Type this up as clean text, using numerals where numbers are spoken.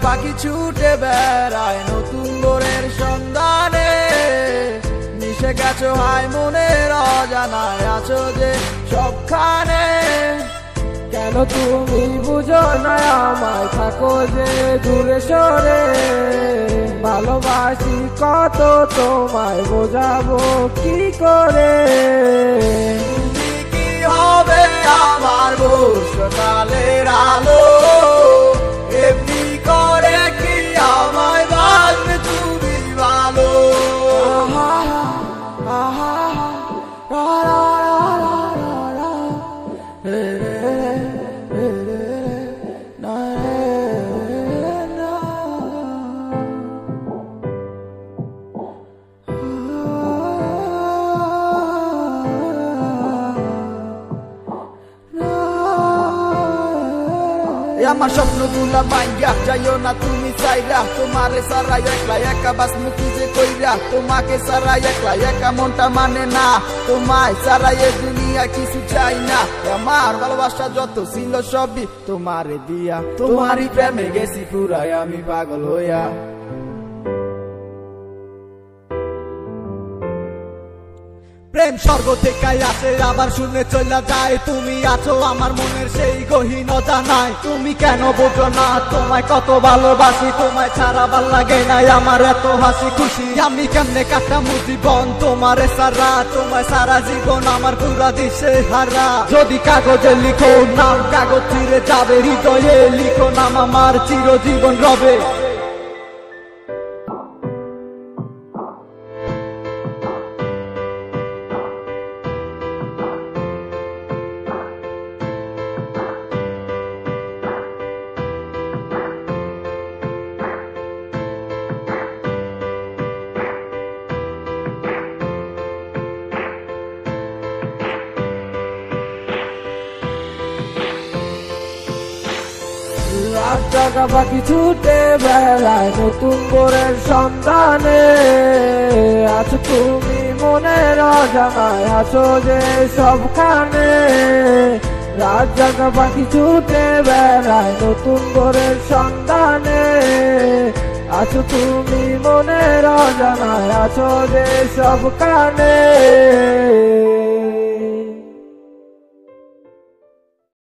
পাখি ছুটে বেড়ায় নতুন ভোরের সন্ধানে। মিশে গেছো হায় মনের অজানায়, আছো যে সবখানে। কেন তুমি বুঝো না আমায়, থাকো যে দূরে সরে। ভালোবাসি কত তোমায়, বোঝাবো কি করে। তুমি কি হবে আমার বর্ষাকালের আলো, এমনি করে কি আমায় বাসবে তুমি ভালো। আমার স্বপ্নগুলা ভাঙ্গা যাইও না তুমি চাইরা, তোমারে সারা একলা একা বাস মুখি যে কইরা। তোমাকে সারা একলা একা মনটা মানে না, তোমায় সারা এ দুনিয়া কিছু চাই না। আমার ভালোবাসা যত ছিল সবই তোমারে দিয়া, তোমারই প্রেমে গেছি পুরাই আমি পাগল হইয়া। প্রেম স্বর্গ থেকে আসে আবার শুনে চলে যায়, তুমি আছো আমার মনের সেই গহীন অজানায়। তুমি কেন বোঝো না তোমায় কত ভালোবাসি, তোমায় ছাড়া ভাল লাগে নাই আমার এত হাসি খুশি। আমি কেমনে কাটামু জীবন তোমারে সারা, তোমায় সারা জীবন আমার পুরা দিশে হারা। যদি কাগজে লিখো নাম কাগজ ছিঁড়ে যাবে, হৃদয়ে লিখো নাম আমার চিরজীবন রবে। রাত জাগা পাখি ছুটে বেড়ায় নতুন ভোরের সন্ধানে। আছো তুমি মনের অজানায়, আছো যে সবখানে। রাত জাগা পাখি ছুটে বেড়ায় নতুন ভোরের সন্ধানে। আছো তুমি মনের অজানায়, আছো যে সবখানে।